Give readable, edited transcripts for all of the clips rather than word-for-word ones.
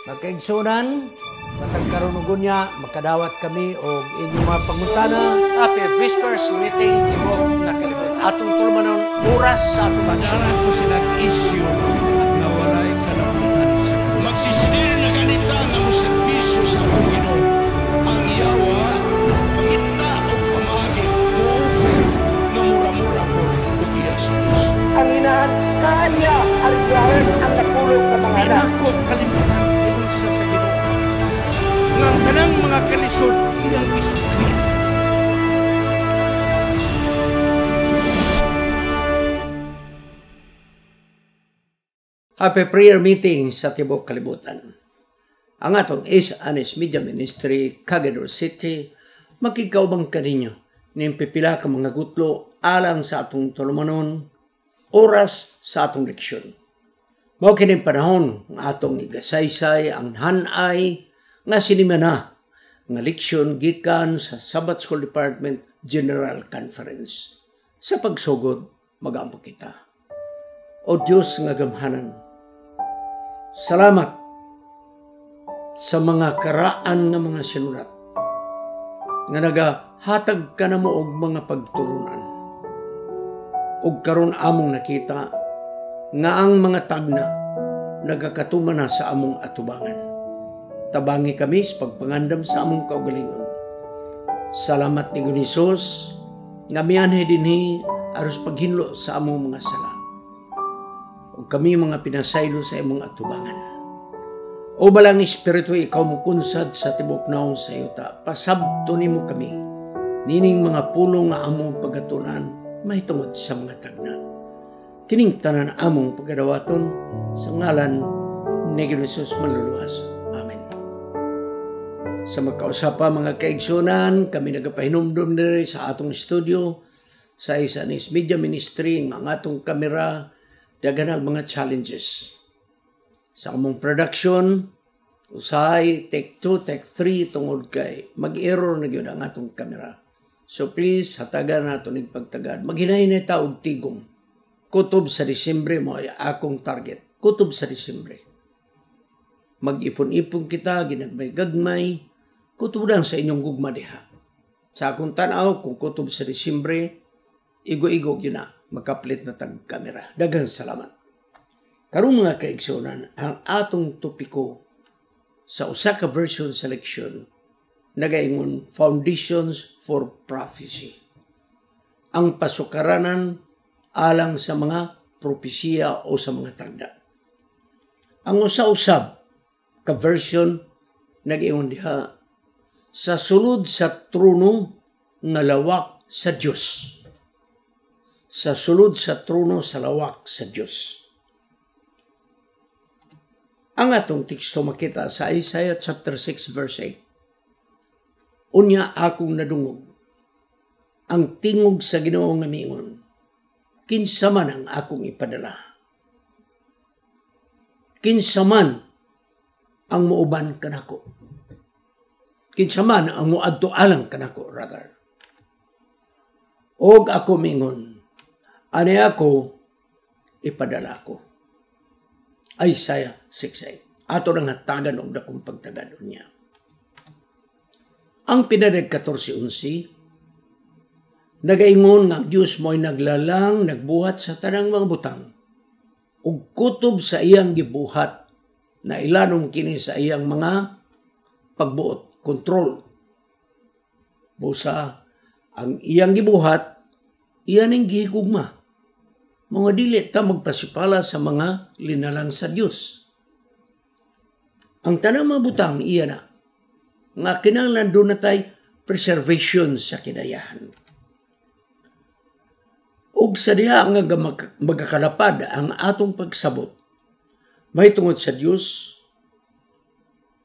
Magkaigsunan, matag karunugon niya, makadawat kami o inyong mga pangutana. Happy Whispers Meeting Tibok na kalibot. Atong tulmanon oras sa atong Padaran ko silang issue na walay kalabutan sa Diyos. Magdesidir na ganita nga mo serbisyo sa atong Ginoo. Ang yawa, mangita o pamagi, mo-offer na mura-mura po ug iya sa Diyos. Ang inahan kanya aligaran ang napulog sa mga anak. Pinako kalimutan tiyon sa Ginoo. Nga ang tanang mga kalisod iyang isukli. Happy prayer meeting sa Tibok Kalibutan. Ang atong Anis Media Ministry, Cagayan City, makikaubang kaninyo ng pipila ka mga gutlo alang sa atong tulumanon, oras sa atong leksyon. Mao kini panahon nga atong igasaysay ang hanay nga sinimana nga leksyon gikan sa Sabbath School Department General Conference. Sa pagsugod, mag-ampo kita. O Diyos nga gamhanan, salamat sa mga karaan nga mga sinulat nga nagahatag ka na mo og mga pagtulunan. Ug karon among nakita nga ang mga tagna nagakatuman na sa among atubangan. Tabangi kami sa pagpangandam sa among kaugalingon. Salamat ni Gunisos nga mianhe dinhi aros paghinlo sa among mga sala. Ug kami mga pinasaylo sa imong atubangan. O balang Espiritu, ikaw mo kunsad sa tibok naon sa yuta. Pasabto nimo kami. Nining mga pulong nga among pagatunan, mahitungod sa mga tagna. Kining tanan among pagadawaton sa ngalan ni Jesus maluluwas. Amen. Sa magkausapa mga kaigsunan, kami nagapahinumdum nila sa atong studio, sa Anis Media Ministry, ang atong kamera, daganang mga challenges. Sa among production, usahay, take 2, take 3, tungod kay mag-error na yun ang atong kamera. So please, hatagan nato ning pagtagad. Maghinay-hinay ta og tigom. Kutob sa Disyembre mo ay akong target. Kutob sa Disyembre. Mag-ipon-ipon kita, ginagbay-gagmay, kutudan sa inyong gugma diha. Sa akong tanaw, kung kutob sa Disyembre, igo-igo yun na, makaplit na tag-kamera. Daghang salamat. Karong mga kaigsunan, ang atong topiko sa usa ka version selection nagaingon Foundations for Prophecy. Ang pasukaranan alang sa mga propesya o sa mga tagda. Ang usa-usab ka version nagaingon diha sa sulod sa trono nga lawak sa Dios. Sa sulod sa trono sa lawak sa Dios. Ang atong teksto makita sa Isaiah chapter 6 verse 8. Unya akong nadungog. Ang tingog sa Ginoo nga miingon, kinsa man ang akong ipadala. Kinsa man ang muuban kanako. Kinsa man ang muadto alang kanako, rather. Og ako miingon, ani ako ipadala ko. Isaiah 6:8. Ato nang hatagan og dakong pagtagad niya. Ang pinadag 14:11 nagaingon nga ang Dios mo'y naglalang, nagbuhat sa tanang mga butang ug kutob sa iyang gibuhat na ilanom kini sa iyang mga pagbuot, kontrol. Busa ang iyang gibuhat, iyan ang gihigugma. Mga dili ta magpasipala sa mga linalang sa Dios. Ang tanang mga butang iya na nga kinahanglan doon na tay preservation sa kinayahan. Ug sa diha nga magakalapad ang atong pagsabot, mahitungod sa Dios,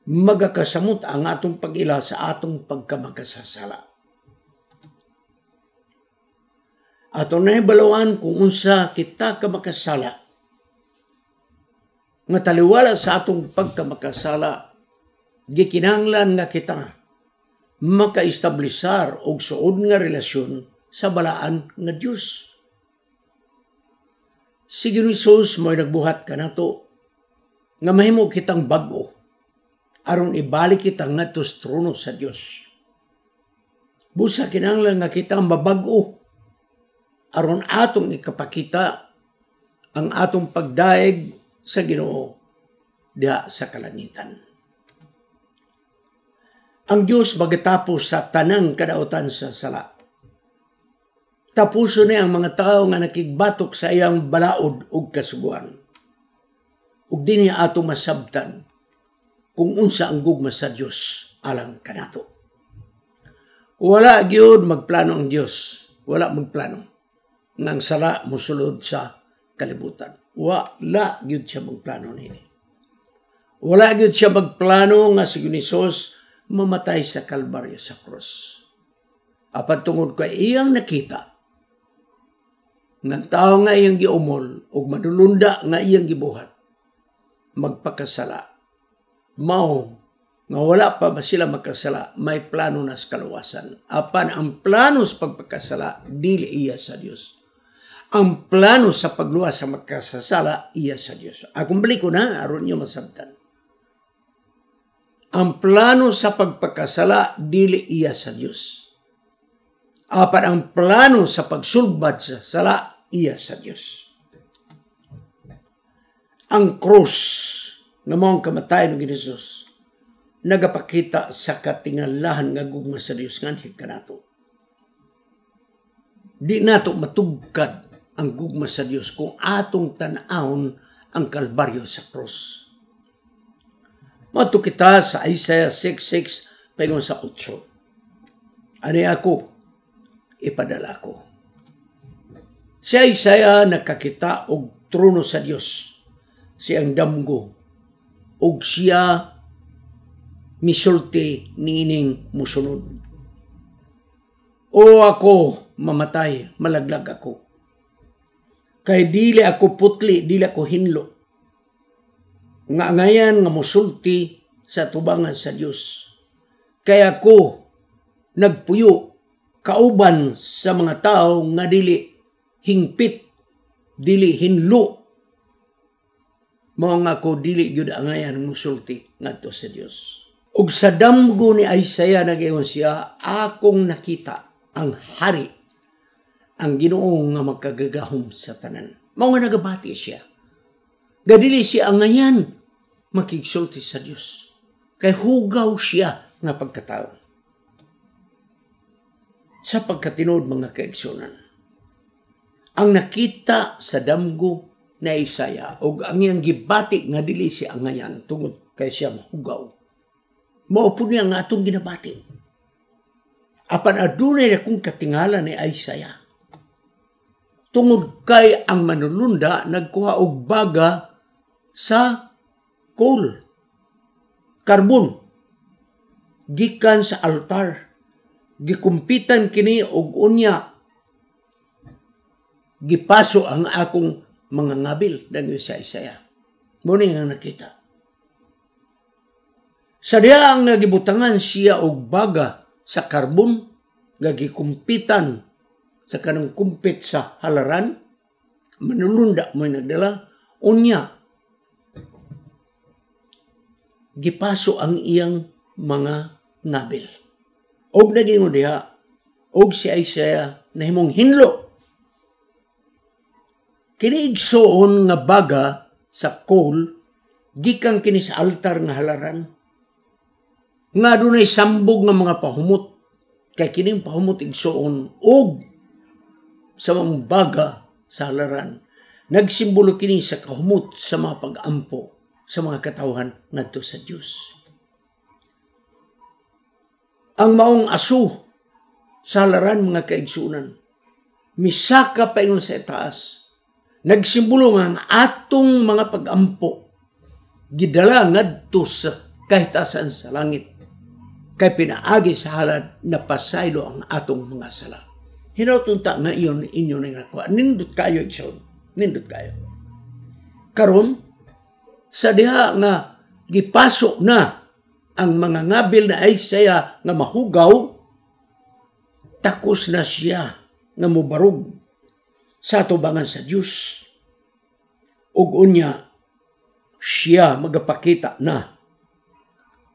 magakasamot ang atong pag-ila sa atong pagkamakasasala. Ato na ibalawan kung unsa kita ka makasala. Nga taliwala sa atong pagkamakasala, gikinahanglan nga kita makaestablisar og suod nga relasyon sa balaan nga Dios. Si Jesus mo'y nagbuhat ka nato nga mahimo kitang bag-o aron ibalik kita ngadto sa trono sa Dios. Busa kinahanglan nga kita mabag-o aron atong ikapakita ang atong pagdaig sa Ginoo diha sa kalangitan. Ang Dios magatapos sa tanang kadautan sa sala. Tapuso niya ang mga tao nga nakigbatok sa iyang balaod ug kasuguan. Ug dinhi ato masabtan kung unsa ang gugma sa Dios alang kanato. Wala gyud magplano ang Dios, wala magplano nga ang sala mosulod sa kalibutan. Wala gyud siya magplano nini. Wala gyud siya magplano nga si Hesus mamatay sa Kalbaryo sa krus. Apan tungod kay iyang nakita nga tao nga iyang giumol ug madulunda nga iyang gibuhat magpakasala. Mao nga wala pa ba sila magkasala, may plano na sa kaluwasan. Apan ang plano sa pagpakasala dili iya sa Dios. Ang plano sa pagluwas sa magkasala iya sa Dios. Akong balik ko na aron niyo masabtan. Ang plano sa pagpakasala dili iya sa Dios. Apan ang plano sa pagsulbad sa sala iya sa Dios. Ang krus nga maong kamatayon ng Hesus nagapakita sa katingalahan nga gugma sa Dios nganhi kanato. Di nato matugkad ang gugma sa Dios kung atong tan-awon ang Kalbaryo sa krus. Mato kita sa Isaiah 6:6 paingon sa 8. Ani ako, ipadala ko. Si Isaiah nakakita og trono sa Dios, siyang damgo, og siya misulti nining musunod. O ako mamatay, malaglag ako. Kay dili ako putli, dili ako hinlo. Nga ngayan nga musulti sa tubangan sa Dios. Kaya ako nagpuyo kauban sa mga tao nga dili hingpit, dili hinlo. Mao nga ako dili gyud angayan musulti ngadto sa Dios. Ug sa damgo ni Isaiah nag-ingon siya, akong nakita ang hari, ang Ginoo nga magkagagahom sa tanan. Mao nga nagabati siya. Gadili siya angayan makigsulti sa Dios. Kay hugaw siya nga pagkatao. Sa pagkatinud mga kaigsunan, ang nakita sa damgo na Isaiah ug ang iyang gibati nga dili siya angayan tungod kay siya mahugaw. Mao po niya nga atong ginabati. Apan adunay na kung katingala ni Isaiah. Tungod kay ang manulunda nagkuha og baga sa coal, karbon, gikan sa altar. Gikumpitan kini og unya. Gipaso ang akong mga ngabil dagyo sa Isaiah. Muna nga nakita. Sa diha ang nagibutangan siya og baga sa karbon, gagikumpitan sa kanang kumpit sa halaran, manulunda mo nagdala, unya, gipaso ang iyang mga ngabil. Og nagingon diha, og si Isaiah nahimong hinlo. Kini igsoon nga baga sa coal, gikan kini sa altar nga halaran, nga dunay sambog nga mga pahumot, kay kining pahumot igsoon og sa mga baga sa halaran. Nagsimbolo kini sa kahumot sa mga pag-ampo sa mga katawhan ngadto sa Dios. Ang maong aso sa halaran mga kaigsunan, misaka pa ingon sa itaas, nagsimbolo nga ang atong mga pag-ampo gidala ngadto sa kahitasan sa langit. Kay pinaagi sa halad na pasaylo ang atong mga sala. Hinautunta nga iyon inyo na nakuha. Nindot kayo, Igsoon. Nindot kayo. Karon, sa diha nga gipasok na ang mga ngabil na Isaiah nga mahugaw, takos na siya nga mubarog sa tubangan sa Dios. Ug unya, siya magapakita na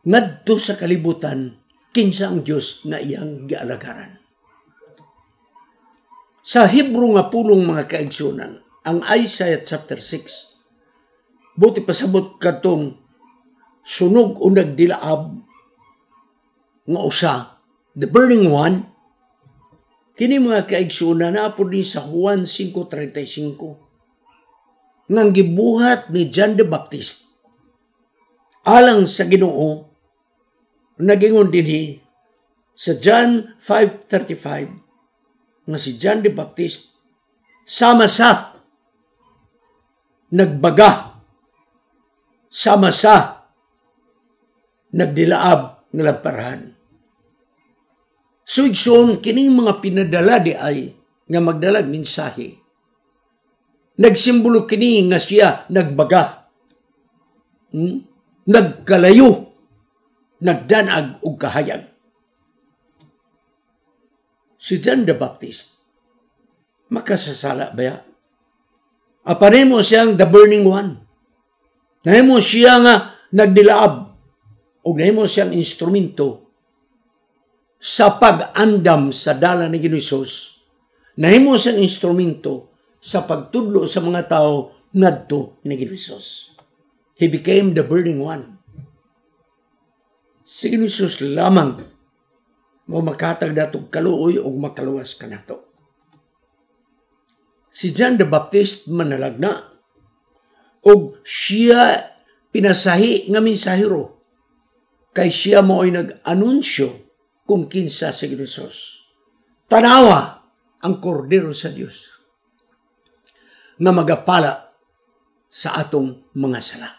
ngadto sa kalibutan kinsa ang Dios nga iyang gialagaran. Sa Hebro nga pulong mga kaigsunan, ang Isaiah chapter 6, buti pasabot katong sunog o nagdilaab nga usa, the burning one, kini mga kaigsunan na po din sa Juan 5:35 nang gibuhat ni John the Baptist alang sa Ginoo, nagingon dinhi sa John 5:35 nga si John the Baptist sama sa nagbaga, sama sa nagdilaab nga lamparahan. So igsoon kining mga pinadala di ay nga magdalag mensahe. Nagsimbolo kini nga siya nagbaga, nagkalayo, nagdanag og kahayag. Si John the Baptist, makasasala ba ya? Apanin mo siyang the burning one. Nahimo siya nga nagdilaab o nahimo siyang instrumento sa pag-andam sa dala ni Ginoong Hesus. Nahimo siyang instrumento sa pagtudlo sa mga tao ngadto ni Ginoong Hesus. He became the burning one. Si Ginoong Hesus lamang mo makatag datong kaluoy o makaluwas ka nato. Si John the Baptist manalagna o siya pinasahi nga mensahero kay siya mo ay nag-anunsyo kung kinsa si Ginoong Hesus. Tanawa ang kordero sa Dios nga magapala sa atong mga sala.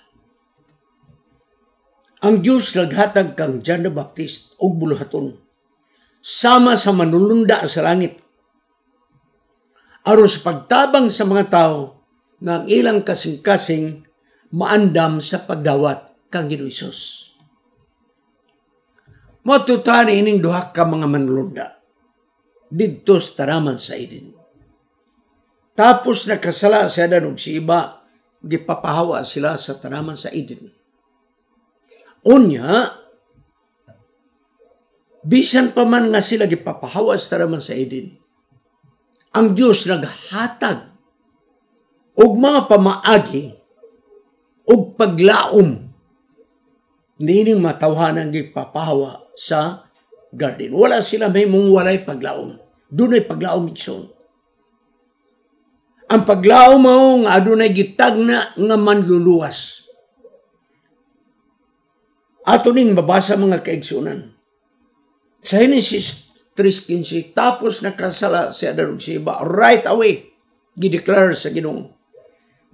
Ang Dios naghatag kang John the Baptist og buluhaton sama sa manulunda sa langit aron sa pagtabang sa mga tao nga ang ilang kasing-kasing maandam sa pagdawat kang Ginoong Hesus. Matutan ining duha ka mga manulunda didto sa taraman sa Eden. Tapos nakasala si Adan ug si Iba, gipapahawa sila sa taraman sa Eden. Unya, bisan pa man nga sila gipapahawa sa taraman sa Eden, ang Diyos naghatag og mga pamaagi og paglaom nining matawhanan gipapahawa sa garden. Wala sila may mong walay paglaom. Dunay paglaom igsoon. Ang paglaom mao nga adunay gitagna nga manluluwas. Ato ning mabasa mga kaigsunan. Sa Genesis 3:15, tapos nakasala si Adan ug si Eva, right away gideclare sa Ginoo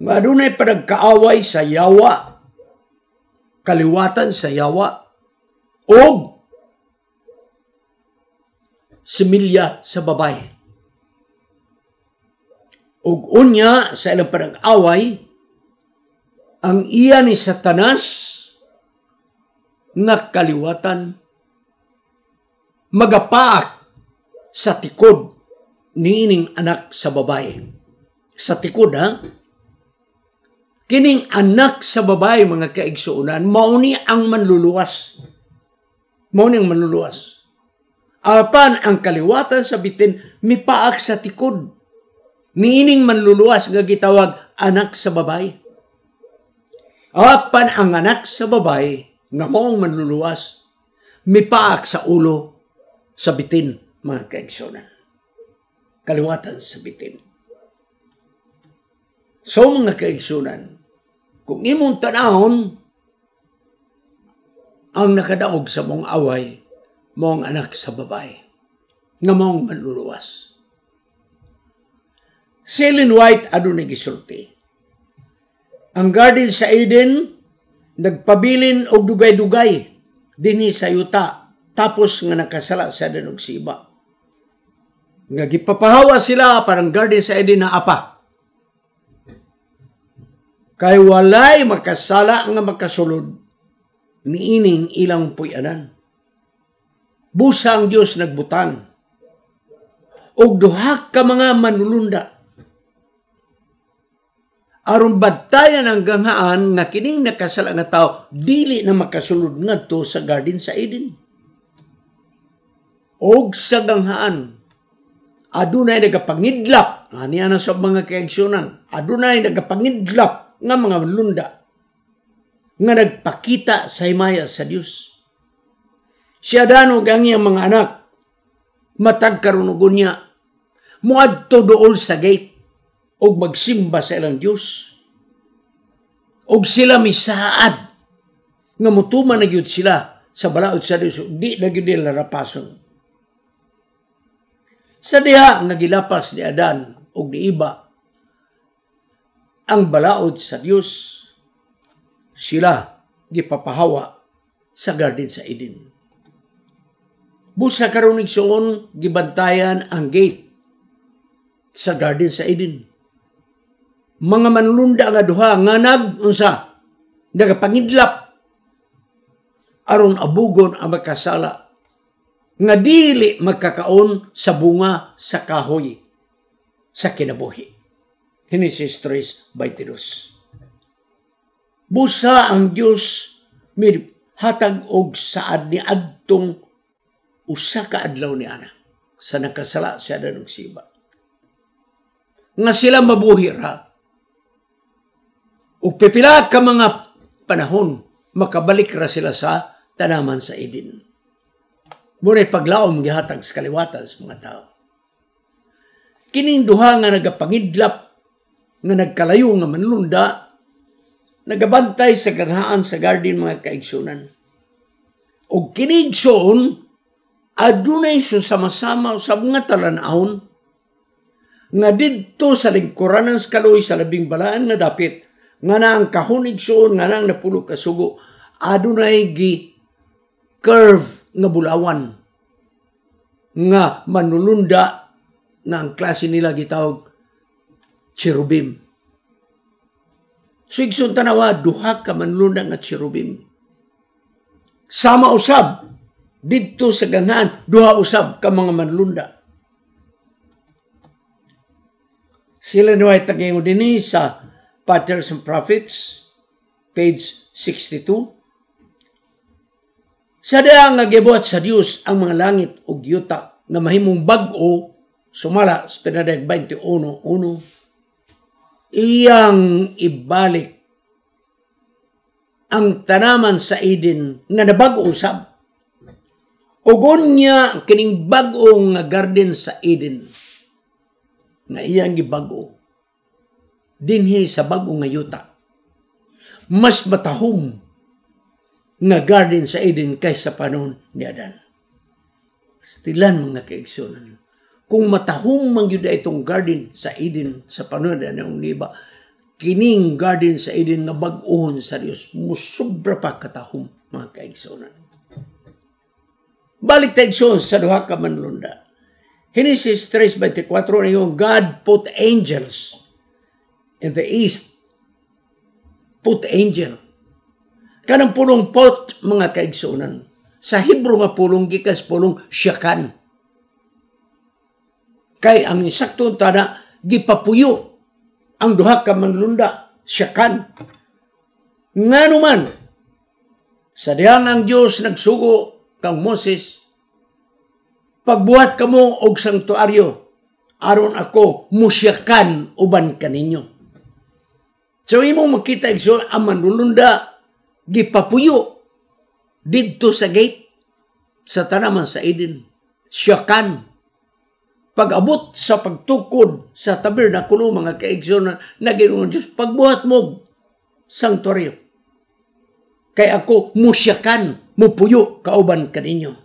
nga adunay panagkaaway sa yawa, kaliwatan sa yawa, og similya sa babae. Ug unya sa ilang panag-away, ang iya ni Satanas nga kaliwatan magapaak sa tikod niining anak sa babae. Sa tikod, ha? Kining anak sa babae, mga kaigsuunan, mauni ang manluluwas. Mauni ang manluluwas. Apan ang kaliwatan sa bitin, mipaak sa tikod. Niining manluluwas nga gitawag anak sa babae. Apan ang anak sa babae, nga maong manluluwas, mipaak sa ulo sa bitin, mga kaigsuunan. Kaliwatan sa bitin. So mga kaigsuunan, kung imong tanahon, ang nakadaog sa mong away, mong anak sa babae, nga mong manluluwas. Si Ellen White, ano nagisulti? Ang garden sa Eden, nagpabilin og dugay-dugay, dinhi sa yuta, tapos nga nakasala sa Adan ug si Iba. Nga gipapahawa sila parang garden sa Eden na apa. Kay walay makasala nga makasulod, niining ilang puy-anan. Busa ang Diyos nagbutang. Og duha ka mga manulunda. aron bantayan ang ganghaan nga kining nakasala nga tao dili na makasulod ngadto sa Garden sa Eden. Og sa ganghaan adunay nagapangidlap aniya na sa mga kaigsunan, adunay nagapangidlap nga mga lunda nga nagpakita sa himaya sa Dios. Siya danog ang iyang mga anak matag karunugon niya muadto dool sa gate og magsimba sa ilang Dios. Og sila misaad nga mutuman na gyud sila sa balaod sa Dios, di na gyud nila rapason. Sa diha nga gilapas ni Adan og ni Eva ang balaod sa Dios, sila gipapahawa sa Garden sa Eden. Busa karon igsoon gibantayan ang gate sa Garden sa Eden. Mga manlunda nga duha nga nag-unsa nagapangidlap aron abugon ang makasala nga dili magkakaon sa bunga sa kahoy sa kinabuhi. Genesis 3:22. Busa ang Dios hatag og saad ni adtong usa ka adlaw ni ana sa nakasala si Adan ug si Eva nga sila mabuhi ra. Ug pipila ka mga panahon, makabalik ra sila sa tanaman sa Eden. Muna'y paglaom gihatag sa kaliwatan sa mga tao. Kining duha nga nagapangidlap, nga nagkalayo nga manlunda, nagabantay sa ganghaan sa garden mga kaigsunan. Ug kinigsoon, adunay sama-sama sa mga talanahon, nga didto sa lingkuranan sa kaloy sa labing balaan nga dapit, nga na ang kahunigsoon, nga na ang napulo kasugo, adunay curve nga bulawan, nga manulunda, nga ang klase nila gitawag cherubim. So igsoon tanawa, duha ka manulunda nga cherubim. Sama usab, didto sa ganghaan, duha usab ka mga manulunda. Sila niway tagingo din sa Patriarchs and Prophets, page 62. Sa diha nga gibuhat sa Dios ang mga langit ug yuta nga mahimong bag-o sumala sa pinadag 21:1. Iyang ibalik ang tanaman sa Eden nga nabag-o usab. Ugon niya kining bag-o nga garden sa Eden nga iyang gibag-o dinhi sa bag-o nga yuta. Mas matahom nga garden sa Eden kaysa panahon ni Adan. Stilan mga kaigsunan. Kung matahom man gyud itong garden sa Eden sa panahon ni Adan ug Eva, kining garden sa Eden nga bag-ohon sa Dios musubra pa katahom mga kaigsunan. Balik tayo sa duha ka manlunda. Genesis 3:24 na yung God put angels in the east. Put angel. Kanang pulong pot mga kaigsunan. Sa Hebro nga pulong gikas pulong syakan. Kay ang insaktong tada gipapuyo ang duha ka manlunda syakan. Nganuman sa dihang ang Dios nagsugo kang Moses, pagbuhat kamo og sanktuaryo aron ako musyakan uban kaninyo. So imong makita igsoon ang manlulunda gipapuyo didto sa gate sa tanaman sa Eden. Syakan. Pag-abot sa pagtukod sa tabernakulo mga kaigsoon na Ginoong Diyos, pagbuhat mo sanktuaryo. Kay ako musyakan, mupuyo kauban kaninyo.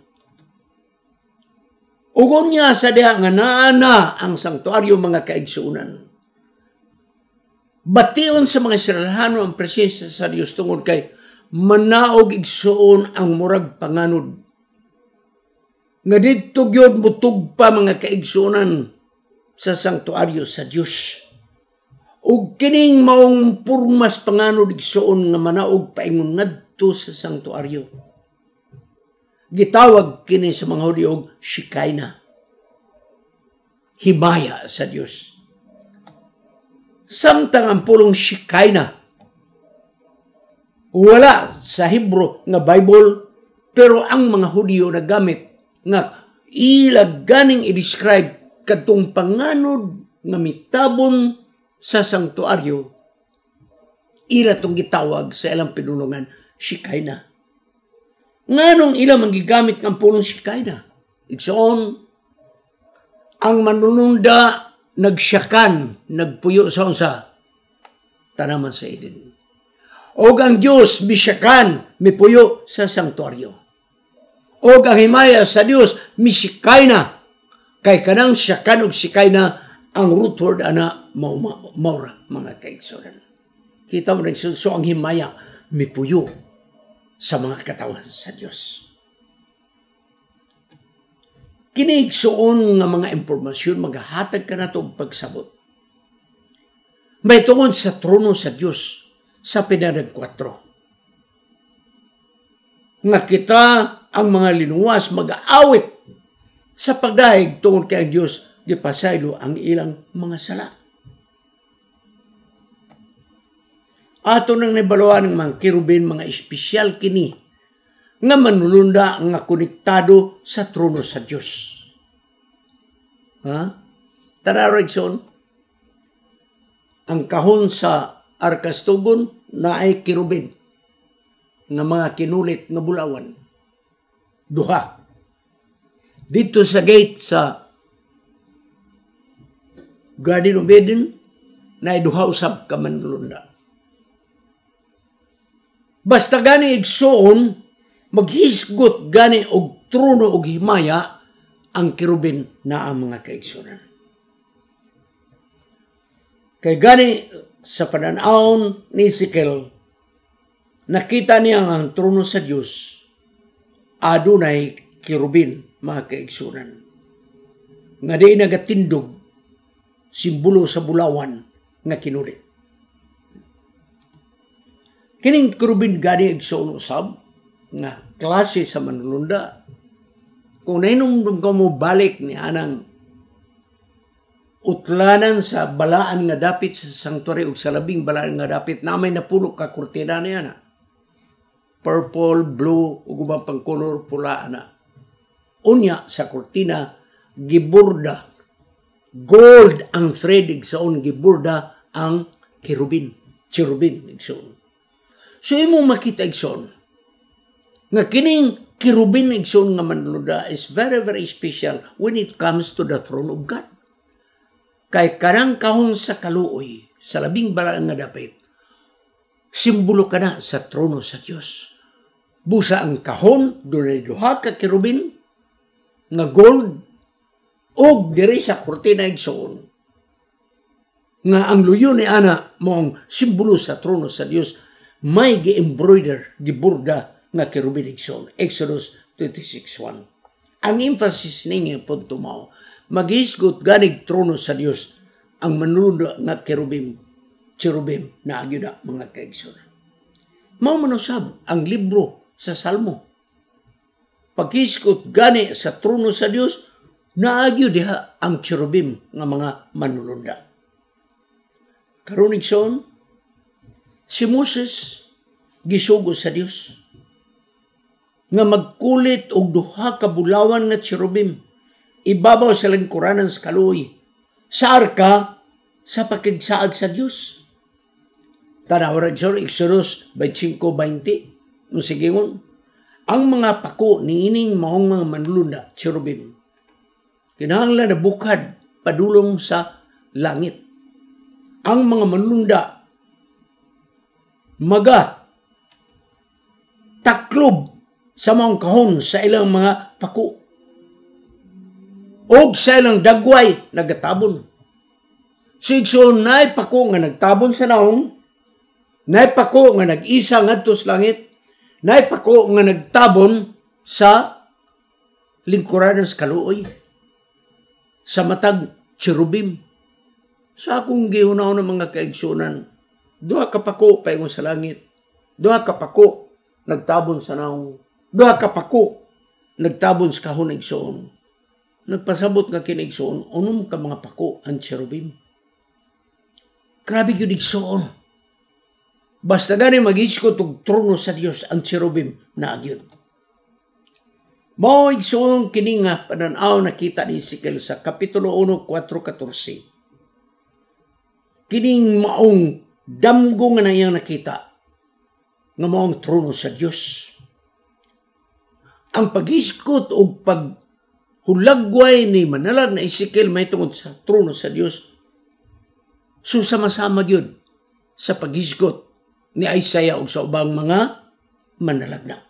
Ugon niya sa diha nga naana ang sanktuaryo mga kaigsuunan. Bation sa mga Israelhano ang presensya sa Dios tungod kay manaog igsuon ang murag panganod. Nga didto gyud mutugpa mga kaigsuonan sa sanktuaryo sa Dios. Ug kining maong purmas panganod igsuon nga manaog paingon ngadto sa sanktuaryo. Gitawag kini sa mga Hudyo og Shekinah. Himaya sa Dios. Samtang ang pulong Shekinah wala sa Hebrew nga Bible, pero ang mga Hudyo nagamit nga ilag ganing i-describe kadtong panganod nga mitabon sa sanktuaryo, ila tong gitawag sa ilang pinulungan Shekinah. Nganong ilang magigamit ng pulong Shekinah? Igsoon, ang manununda nagsyakan, nagpuyo sa unsa, tanaman sa Eden. O ang Diyos misyakan, mipuyo sa sanktuaryo. O ang himaya sa Diyos, misikayna, kay kanang syakan o sikayna, ang root word ana, maura, mga kaigsunan. Kita mo na so ang himaya, mipuyo sa mga katawan sa Diyos. Kiniigsoon nga mga impormasyon, maghahatag ka na itong pagsabot. May tungod sa trono sa Diyos sa Pinadad 4. Nga kita ang mga linuwas mag-aawit sa pagdahig tungod kay ang Diyos gipasaylo ang ilang mga sala. Ato nang nibaluan ng mga kirubin, mga espesyal kini nga manulunda nga konektado sa trono sa Diyos. Tararigson, ang kahon sa arkas tugon na ay kirubin nga mga kinulit nga bulawan. Duha. Dito sa gate sa Garden of Eden, na ay duha usab ka manulunda. Basta gani igsoon, maghisgot gani og trono og himaya ang kirubin na ang mga kaigsunan. Kay gani sa pananawon ni Ezekiel, nakita niya ang trono sa Diyos, adunay kirubin, mga kaigsunan. Nga di nagatindog, simbolo sa bulawan nga kinulit. Kining kirubin gani igsoon usab nga klase sa manulunda. Kung nainumdum ka mo balik ni anang utlanan sa balaan nga dapit sa sanctuary ug sa labing balaan nga dapit na may napulo ka kurtina niya na. Purple, blue, ug ubang pang color pula na. Unya sa kurtina giburda. Gold ang thread igsoon, giburda ang kirubin, cherubin igsoon. So imo makita igsoon nga kining kirubin igsoon nga manulunda is very, very special when it comes to the throne of God. Kay kanang kahon sa kaluoy, sa labing balaan nga dapit, simbolo ka na sa trono sa Diyos. Busa ang kahon, doon duha ka kirubin, nga gold, og diri sa kurtina igsoon. Nga ang luyo ni ana mong simbolo sa trono sa Diyos, may gi-embroider, giburda nga kirubin igsoon. Exodus 26:1. Ang emphasis ninyo punto mo, maghisgot ganig trono sa Diyos ang manulunda nga cherubim na agyuda mga kaigsunan. Mao manusab ang libro sa Salmo. Paghisgot gani sa trono sa Diyos, naagyo diha ang cherubim nga mga manulunda. Karon igsoon, si Moses gisugo sa Dios nga magkulit og duha ka bulawan nga cherubim ibabaw sa lingkuranan sa kaluoy sa arka sa pakigsaad sa Dios. Tanaw ra sa Exodus 25:20 no sigingon, ang mga pako niining maong mga manlunda cherubim kinahanglan na bukad padulong sa langit. Ang mga manlunda maga taklob sa maong kahon sa ilang mga pako og sa ilang dagway nagatabon. So naay pako nga nagtabon sa naong, naay pako nga nag-isa ngadto sa langit, naay pako nga nagtabon sa lingkuranan sa kaluoy sa matag cherubim. Sa akong gihunaw ng mga kaigsunan, duha ka pako paingon sa langit, duha ka pako nagtabon sa naong, duha ka pako nagtabon sa kahon igsoon. Nagpasabot nga kini igsoon, unom ka mga pako ang cherubim. Grabe yun igsoon. Basta gani mag-iskot og trono sa Dios ang cherubim na agyon. Mao igsoon kini nga pananaw nakita ni Ezekiel sa kapitulo 1, 4:14. Kining maong damgo nga na iyang nakita nga maong trono sa Dios. Ang pag-iskot o paghulagway ni manalag na Ezekiel may tungod sa trono sa Dios, susama-sama yun sa pag-iskot ni Isaiah o sa ubang mga manalagna.